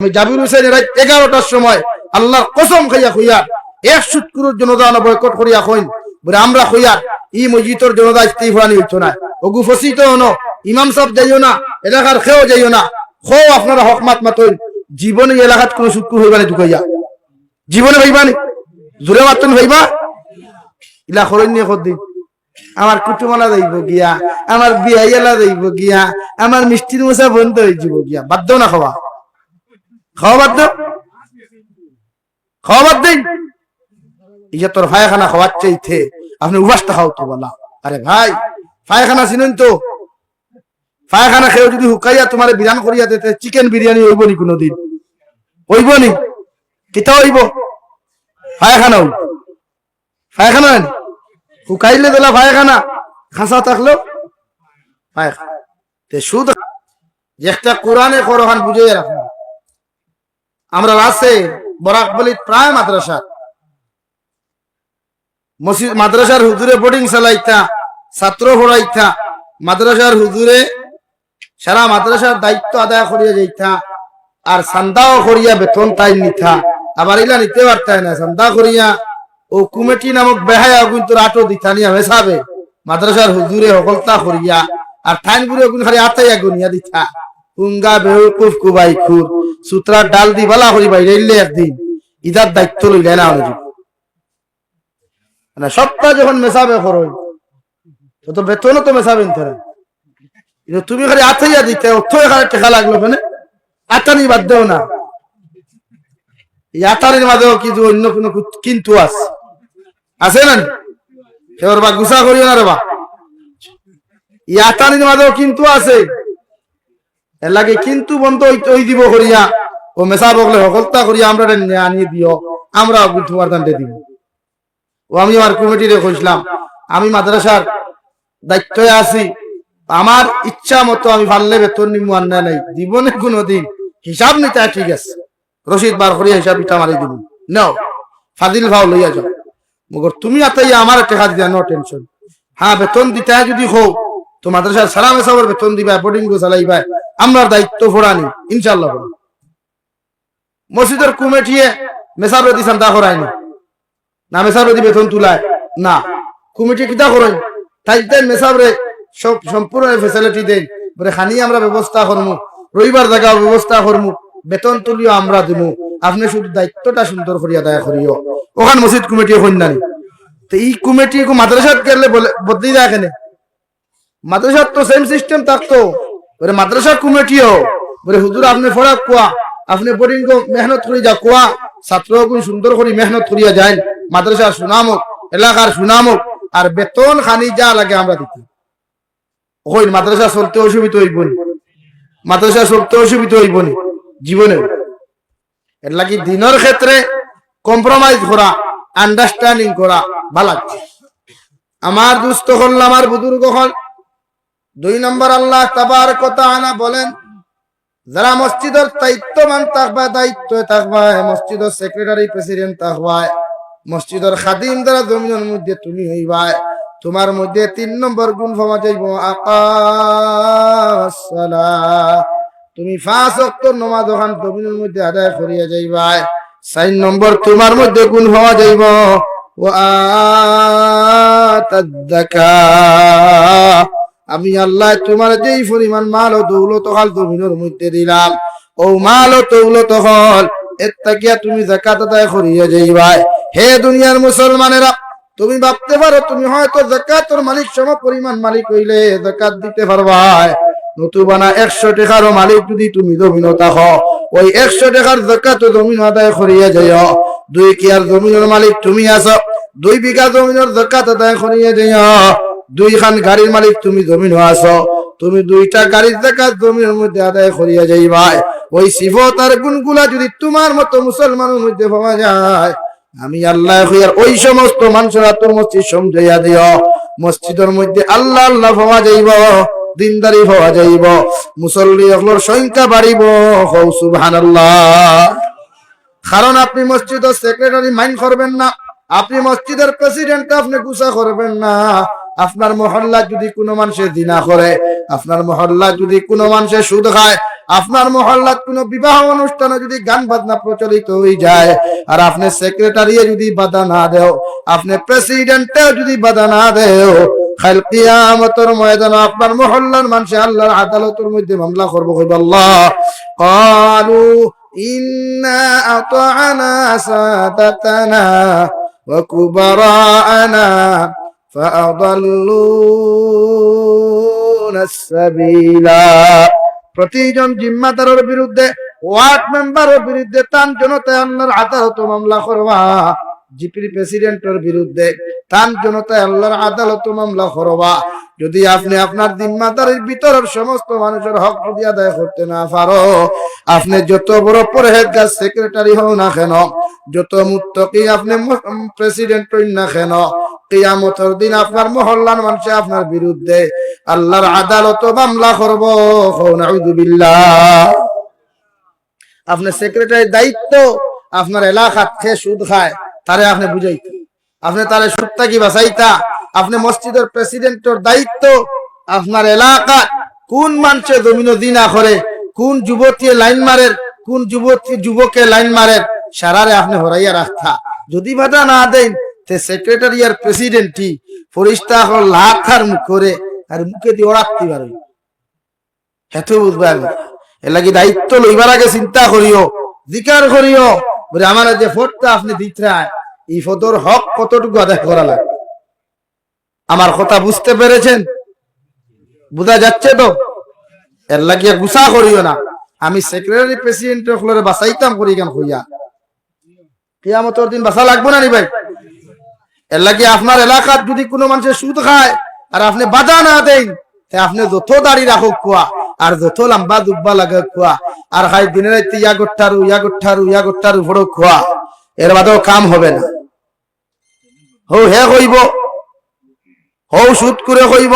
আমি জাবির হোসেন রাত 11টার সময় আল্লাহর কসম খাইয়া কইয়া 100 করোড় জনতা বয়কট করিয়া কইন বলে আমরা কইয়া ই মসজিদের জনতা ইস্তিফানি হইতো না ওগু ফসিত হনো ইমাম সাহেব যাইও না এলাকার খেও যাইও না খো আপনারা হকমাত মাতইন জীবনে এলাকাত কোনো শুক্র হইবা না ঢুকাইয়া জীবনে হইবা না জোরে মাতন হইবা ইলা খরণ নিয়ে কদিন আমার কুটুমালা যাইব গিয়া আমার বিয়াইলা যাইব গিয়া আমার মিষ্টির মশা বন্ধ হয়ে যাব গিয়া বাধ্য না খাওয়া খাওয়া বাধ্য খাওয়া বাদ দিন এই যে তোর পায়খানা খাওয়ার চাইতে আপনি উপাসটা খাও তো বলা আরে ভাই পায়খানা চিনেন তো পায়খানা খেয়ে যদি হুকাইয়া তোমার বিরান করিয়া দিতে চিকেন বিরিয়ানি হইব নি কোনোদিন হইব নি কিতা হইব পায়খানা হইব পায়খানা হুকাইলে দিলা পায়খানা খাসা থাকলো পায়খানা তে শুধ একটা কোরআনে কোরআন বুঝিয়ে রাখো আমরা রাসে বরাক বলি প্রায় মাদ্রাসা মসজিদ মাদ্রাসার হুজুরে বোর্ডিং চালাইতা ছাত্র পড়াইতা মাদ্রাসার হুজুরে সারা মাদ্রাসার দায়িত্ব আদায় করিয়া যাইতা আর চান্দাও করিয়া বেতন তাই নিতা আবার ইলা নিতে পারতাই না চান্দা করিয়া ও কমিটি নামক বেহায়া কিন্তু আটো দিতা নিয়া মেসাবে মাদ্রাসার হুজুরে হকলতা করিয়া আর ঠাইনপুরে খালি আতাইয়া গুনিয়া দিতা কুঙ্গা বেউকুফ কুবাই খুর সুতরা ডাল দি বালা করি বাইরে একদিন ইদার দায়িত্ব লইলে না হলো মানে সপ্তাহ যখন মেসাবে করো তো বেতনও তো মেসাবেন তারা তুমি খালি আতাইয়া দিতে অর্থ এখানে টাকা লাগলো মানে আতানি বাদ দেও না এই আতারির মাঝেও কিছু অন্য কোনো কিন্তু আছে না এবার বা গুসা করিও না রে বা এই আতানির মাঝেও কিন্তু আছে এর লাগে কিন্তু বন্ধ ওই দিব করিয়া ও মেসা বগলে হকলতা করিয়া আমরা আনিয়ে দিও আমরা তোমার দান্ডে দিব ও আমি আমার কমিটিরে কইছিলাম আমি মাদ্রাসার দায়িত্বে আছি আমার ইচ্ছা মতো আমি পারলে বেতন নিমু আন্না নাই জীবনে কোনোদিন হিসাব নিতে ঠিক আছে রশিদ বার করিয়া হিসাব ইটা মারি দিব নাও ফাজিল ভাও লইয়া যাও মগর তুমি আতাইয়া আমার টাকা দিয়া নো টেনশন হ্যাঁ বেতন দিতে যদি হোক তো মাদ্রাসার সালাম সাবর বেতন দিবা বোর্ডিং গো চালাইবা আমরার দায়িত্ব ফোরানি ইনশাআল্লাহ মসজিদের কমিটিয়ে মেসাবরে দিছান দা করায়নি না মেসাবরে দি বেতন তুলায় না কমিটি কিটা করেন তাইতে মেসাবরে সব সম্পূর্ণ ফ্যাসিলিটি দেন বলে খানি আমরা ব্যবস্থা করমু রবিবার জায়গা ব্যবস্থা করমু বেতন তুলিও আমরা দিমু আপনি শুধু দায়িত্বটা সুন্দর করিয়া দায়া করিও ওখান মসজিদ কমিটি হইনানি তো এই কমিটি মাদ্রাসাত গেলে বদলি যায় কেন মাদ্রাসার তো সেম সিস্টেম থাকতো বলে মাদ্রাসা কমিটিও বলে হুজুর আপনি ফরাক কোয়া আপনি বোর্ডিং কো মেহনত করি যা কোয়া ছাত্র গুণ সুন্দর করে মেহনত করিয়া যায় মাদ্রাসার সুনামক এলাকার সুনামক আর বেতন খানি যা লাগে আমরা দিতে ওই মাদ্রাসা চলতে অসুবিধা হইব নি মাদ্রাসা চলতে অসুবিধা হইব নি জীবনে এর লাগি দিনের ক্ষেত্রে কম্প্রোমাইজ করা আন্ডারস্ট্যান্ডিং করা ভালো আমার দুস্থ হল আমার বুজুর্গ হল 2 নম্বর আল্লাহ তাবারক ওয়া তাআলা বলেন যারা মসজিদের দায়িত্ববান থাকবা দায়িত্বে থাকবা মসজিদের সেক্রেটারি প্রেসিডেন্ট থাকবা মসজিদের খাদিম যারা জমিনের মধ্যে তুমি হইবা তোমার মধ্যে 3 নম্বর গুণ পাওয়া যাইব আকাস সালাত তুমি 5 ওয়াক্ত নামাজ ওখান জমিনের মধ্যে আদায় করিয়া যাইবা 4 নম্বর তোমার মধ্যে গুণ পাওয়া যাইব ওয়া আতাদ যাকাত আমি আল্লাহ তোমার যেই পরিমাণ মাল ও দৌলত হল জমিনের মধ্যে দিলাম ও মাল ও দৌলত হল এর তাকিয়া তুমি যাকাত আদায় করিয়া যাইবা হে দুনিয়ার মুসলমানেরা তুমি ভাবতে পারো তুমি হয়তো যাকাতের মালিক সম পরিমাণ মালিক হইলে যাকাত দিতে পারবা নতুবানা 100 টাকার মালিক যদি তুমি জমিন থাকো ওই 100 টাকার যাকাত জমিন আদায় করিয়া যাইও 2 কিয়ার জমিনের মালিক তুমি আছো 2 বিঘা জমিনের যাকাত আদায় করিয়া যাইও 2 খান গাড়ির মালিক তুমি জমিন আছো তুমি 2টা গাড়ির যাকাত জমিনের মধ্যে আদায় করিয়া যাইবা ওই সিফত আর গুণগুলা যদি তোমার মতো মুসলমানের মধ্যে পাওয়া যায় আমি আল্লাহ কইয়ার ওই সমস্ত মানুষরা তোর মসজিদ সমঝাইয়া দিও মসজিদের মধ্যে আল্লাহ আল্লাহ পাওয়া যাইব দিনদারি পাওয়া যাইব মুসল্লি হলোর সংখ্যা বাড়িব হও সুবহানাল্লাহ কারণ আপনি মসজিদের সেক্রেটারি মাইন্ড করবেন না আপনি মসজিদের প্রেসিডেন্ট আপনি গুসা করবেন না আপনার মহল্লা যদি কোনো মানুষে জিনা করে আপনার মহল্লা যদি কোনো মানুষে সুদ খায় আপনার মহল্লাত কোনো বিবাহ অনুষ্ঠানে যদি গান বাজনা প্রচলিত হয়ে যায় আর আপনি সেক্রেটারি যদি বাধা না দেও, আপনি প্রেসিডেন্টে যদি বাধা না দেও, কাল কিয়ামতের ময়দানে আপনার মহল্লার মানুষ আল্লাহর আদালতের মধ্যে মামলা করবে। কইবে আল্লাহ ক্বালু ইন্না আতা'না সাদাতানা ওয়া কুবারা'না ফাআদাল্লুনা সাবিলা। প্রতিজন জিম্মাদারের বিরুদ্ধে, ওয়ার্ড মেম্বারের বিরুদ্ধে তান জনতায় আল্লাহর আদালত মামলা করবা। জিপির প্রেসিডেন্টের বিরুদ্ধে তান জনতায় আল্লাহর আদালত মামলা করবা। যদি আপনি আপনার জিম্মাদারির ভিতরের সমস্ত মানুষের হক যদি আদায় করতে না পারো, আপনি যত বড় পরহেজগার সেক্রেটারি হও না কেন, যত মুত্তাকি আপনি প্রেসিডেন্ট হই না কেন, কিয়ামতের দিন আপনার মহল্লার মানুষ আপনার বিরুদ্ধে আল্লাহর আদালত মামলা করব। নাউযুবিল্লাহ। আপনার সেক্রেটারির দায়িত্ব আপনার এলাকাত খেয়ে সুদ খায় তারে আপনি বুঝাইতে, আপনি তারে সুদটা কি বাঁচাইতা। আপনি মসজিদের প্রেসিডেন্টের দায়িত্ব আপনার এলাকা কোন মানুষে জমিনো দিনা করে, কোন যুবতী লাইন মারে, কোন যুবকে লাইন মারে, সারারে আপনি হরাইয়া রাখতা। যদি বাধা না দেন তে সেক্রেটারি আর প্রেসিডেন্টই ফরিস্তা হল লাখার মুখ করে আর মুখে দিয়ে ওড়াতে পারে। হেতু বুঝবার এর লাগি দায়িত্ব লইবার আগে চিন্তা করিও, জিকার করিও বলে আমার যে ভোটটা আপনি দিতে এই ফটোর হক কতটুকু আদায় করা লাগে। আমার কথা বুঝতে পেরেছেন? বোঝা যাচ্ছে তো? এর লাগিয়া গুসা করিও না। আমি সেক্রেটারি প্রেসিডেন্টের ফলরে বাঁচাইতাম করি কেন হইয়া, কিয়ামতের দিন বাঁচা লাগবো না নি ভাই? এর লাগিয়ে আপনার এলাকার যদি কোনো মানুষের সুদ খায় আর আপনি বাধা না দেন, আপনি যত দাড়ি রাখো খোয়া আর যত লম্বা দুব্বা লাগে খোয়া আর খাই দিনের রাতে ইয়া গোট্টারু ফড়ো খোয়া, এর বাদেও কাম হবে না। হৌ হে কইব, হৌ সুদ করে কইব,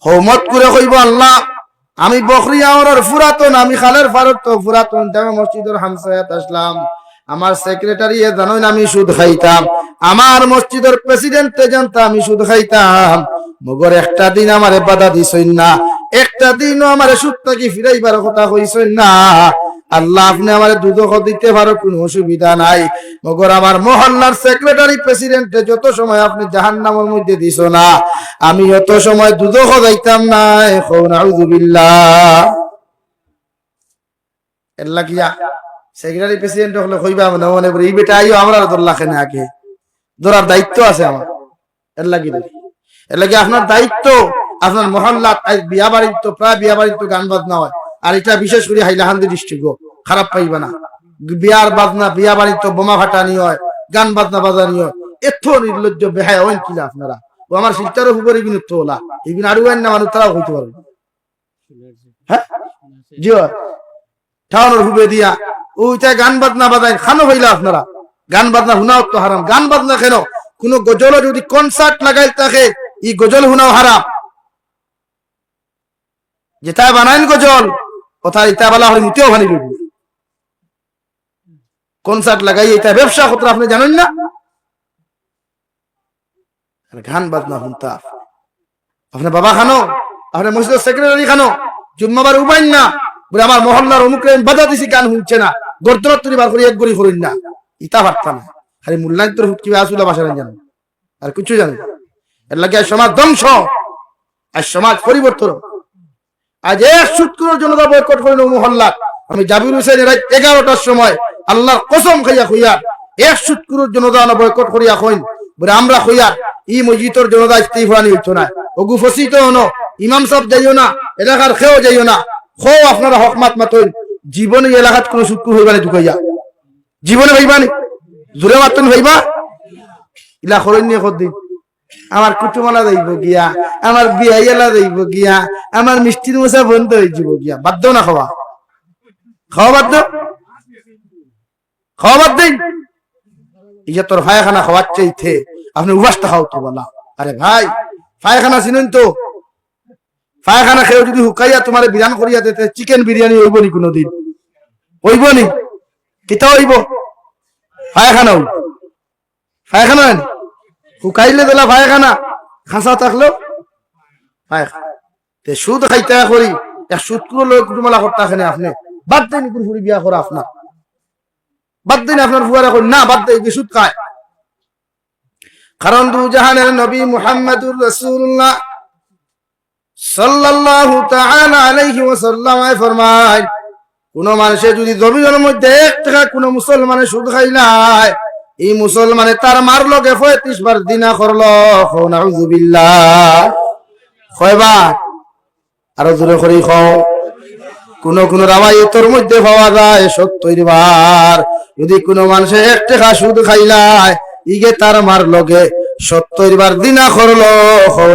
হৌ মত করে কইব আল্লাহ আমি বকরি আওয়ার ফুরাতন, আমি খালের ফারত তো ফুরাতন, আমি মসজিদের হামসায়াত আসলাম, আমার সেক্রেটারি জানোই না আমি সুদ খাইতাম, আমার মসজিদের প্রেসিডেন্টে জানতাম আমি সুদ খাইতাম, মগর একটা দিন আমারে বাধা দিছইন না, একটা দিনও আমারে সুদটা কি ফিরাইবার কথা কইছইন না। আল্লাহ আপনি আমারে দুধক দিতে পারো, কোনো অসুবিধা নাই, মগর আমার মহল্লার সেক্রেটারি প্রেসিডেন্টে যত সময় আপনি জাহান্নামের মধ্যে দিছো না, আমি অত সময় দুধক যাইতাম না। নাউযুবিল্লাহ। এর লাগিয়া সেক্রেটারি প্রেসিডেন্ট হলে কইবা মনে মনে এই বেটা আইও আমরা দোল্লাখে না আগে ধরার দায়িত্ব আছে আমার। এর লাগি আপনার দায়িত্ব আপনার মহল্লা বিয়া বাড়ির তো প্রায় বিয়া বাড়ির তো গান বাজনা হয়, আর এটা বিশেষ করে হাইলাকান্দি ডিস্ট্রিক্ট খারাপ পাইবা না, বিয়ার বাজনা বিয়া বাড়ির তো বোমা ফাটানি হয়, গান বাজনা বাজানি হয়, এত নির্লজ্জ বেহায় হইন কিলা আপনারা। ও আমার শিলটারও উপরে কিন্তু তোলা এগুলো আরো না মানুষ তারাও হইতে পারবে। হ্যাঁ জি টাউনের হুবে দিয়া ওইটা গান বাজনা বাজায় খানো হইলা আপনারা। গান বাজনা শুনাও তো হারাম। গান বাজনা কেন? কোন গজল যদি কনসার্ট লাগাই থাকে ই গজল শুনাও হারাম। যেটা বানাইন গজল কথা ইটা বলা হয় মুতেও ভানি লইব। কনসার্ট লাগাই এটা ব্যবসা ক্ষেত্র আপনি জানেন না? গান বাজনা শুনতা আপনার বাবা খানো, আপনার মসজিদের সেক্রেটারি খানো, জুম্মাবার উবাইন না বলে আমার মহল্লার অমুকে বাধা দিছি গান শুনছে না, গর্দনত তুলি বার করে এক গড়ি করেন না, ইটা পারতাম না। খালি মূল্যায়ন তোর হুটকি আসুলা বাসা জানেন আর কিছু জানেন। এর লাগে সমাজ ধ্বংস আর সমাজ পরিবর্তন। আজ এক সুৎকুর জনতা বয়কট করেন মহল্লা। আমি জাবির হোসেন রাত 11টার সময় আল্লাহর কসম খাইয়া খুইয়া এক সুৎকুর জনতা বয়কট করিয়া কইন বলে আমরা খুইয়া ই মসজিদের জনতা ইস্তিফানি হইতো না, ওগু ফসিত হনো, ইমাম সাহেব যাইও না, এলাকার খেয়েও যাইও না, খো আপনারা হকমাত মাতইন। জীবনে এলাকাত কোনো সুৎকুর হইবা না, ঢুকাইয়া জীবনে ভাইবা নি, জোরে মাতন ভাইবা ইলা করেন নিয়ে কদিন আমার কুটুমালা যাইব গিয়া, আমার বিয়াইলা যাইব গিয়া, আমার মিষ্টির মশা বন্ধ হয়ে যাব গিয়া। বাধ্য না খাওয়া, খাওয়া বাধ্য, খাওয়া বাদ দেন। এই যে তোর পায়খানা খাওয়ার চাইতে আপনি উবাসটা খাও তো বলা। আরে ভাই পায়খানা চিনেন তো? পায়খানা খেয়ে যদি হুকাইয়া তোমার বিরান করিয়া দিতে চিকেন বিরিয়ানি হইব নি কোনদিন? হইব নি? কিতা হইব? পায়খানা হইব, পায়খানা হুকাইলে দিলা পায়খানা, খাঁচা থাকলো পায়খানা। সুদ খাইতে করি এক সুদ করে লই কুটুমালা করতে আসেন আপনি বাদ দেন পুরোপুরি বিয়া করা আপনার বাদ দিন আপনার ফুয়ারা কই না বাদ দেই সুদ খায় কারণ দু জাহানের নবী মুহাম্মদুর রাসূলুল্লাহ সাল্লাল্লাহু তাআলা আলাইহি ওয়াসাল্লাম ফরমায় কোন মানুষে যদি জমিনের মধ্যে 1 টাকা কোন মুসলমানের সুদ খাইলাই এই মুসলমানে তার মার লগে 35 বার জিনা করলো নাউযুবিল্লাহ কয়বার আরো জোরে করে খাও কোন কোন রাওয়ায়াতের মধ্যে পাওয়া যায় 70 বার যদি কোন মানুষে 1 টাকা সুদ খাইলাই ইগে তার মার লগে 70 বার জিনা করলো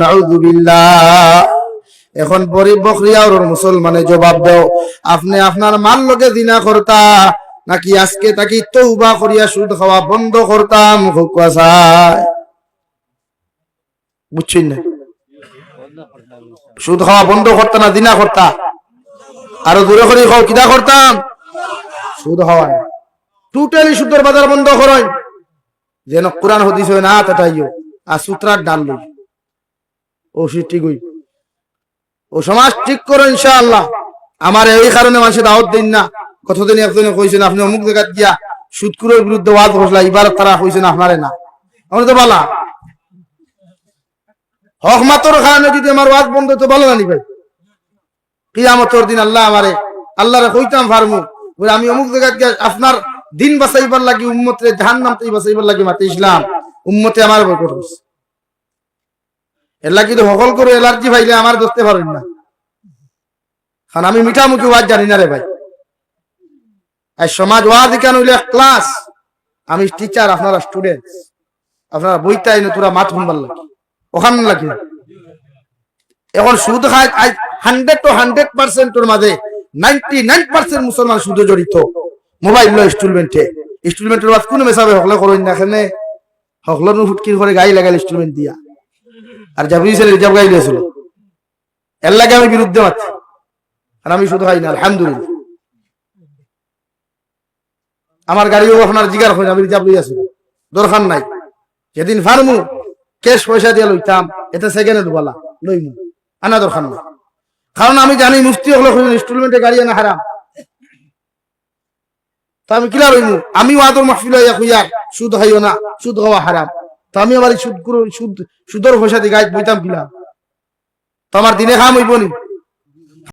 নাউযুবিল্লাহ এখন বড়ি বকরিয়া ওর মুসলমানে জবাব দাও আপনি আপনার মার লগে জিনা করতা নাকি আজকে তাকি তওবা করিয়া সুদ খাওয়া বন্ধ করতাম হুকুয়াসায় বুঝছেন না সুদ খাওয়া বন্ধ করতা না জিনা করতা আরো দূরে করে খাও কিদা করতাম সুদ খাওয়া টোটালি সুদের বাজার বন্ধ করেন যেন কোরআন হাদিস হয় না তাইও আর সূত্রার ডাল লই ও ঠিক হই ও সমাজ ঠিক করো ইনশাআল্লাহ আমার এই কারণে মানুষের দাওয়াত দিন না কতদিন একজনে কইছেন আপনি অমুক জায়গা গিয়া সুদকুরের বিরুদ্ধে ওয়াজ ঘোষলা এবার তারা কইছেন আপনারে না আমরা তো বলা হক মাতর কারণে যদি আমার ওয়াজ বন্ধ তো ভালো না নি ভাই কিয়ামতের দিন আল্লাহ আমারে আল্লাহরে কইতাম ফারমু বলে আমি অমুক জায়গা গিয়া আপনার দিন বাঁচাইবার লাগি উম্মতের জাহান্নাম থেকে বাঁচাইবার লাগি মাতে ইসলাম উম্মতে আমার বয়কট হইছে এর লাগি তো হকল করে এলার্জি ভাইলে আমার দোস্তে পারেন না কারণ আমি মিঠা মুখে ওয়াজ জানি না রে ভাই এই সমাজ ওয়াজ কেন হইলে ক্লাস আমি টিচার আপনারা স্টুডেন্ট আপনারা বইটা এনে তোরা মাত শুনবার লাগে ওখান লাগে এখন সুদ খায় 100 to 100% এর মাঝে 99% মুসলমান সুদে জড়িত মোবাইল লো ইনস্টলমেন্টের ওয়াজ কোন মেসাবে হকলে করেন না এখানে হকলর ফুটকির করে গাই লাগাল ইনস্টলমেন্ট দিয়া আর জাবরি ছেলে রিজার্ভ গাই দিয়েছিল এর লাগে আমি বিরুদ্ধে আছি আর আমি শুধু খাই না আলহামদুলিল্লাহ আমার গাড়িও আপনার জিগার হয় আমি রিজার্ভ লইয়াছি দরকার নাই যেদিন ফার্মু ক্যাশ পয়সা দিয়ে লইতাম এটা সেকেন্ড বলা লইমু আনা দরকার না কারণ আমি জানি মুফতি হলো ইনস্টলমেন্টে গাড়ি আনা হারাম তা আমি কিলা লইমু আমি ওয়াদর মাহফিল হইয়া কইয়া সুদ হইও না সুদ হওয়া হারাম তো আমি আবার সুদর পয়সা দিয়ে গাইড বইতাম কিলা তো আমার দিনে খাম হইব নি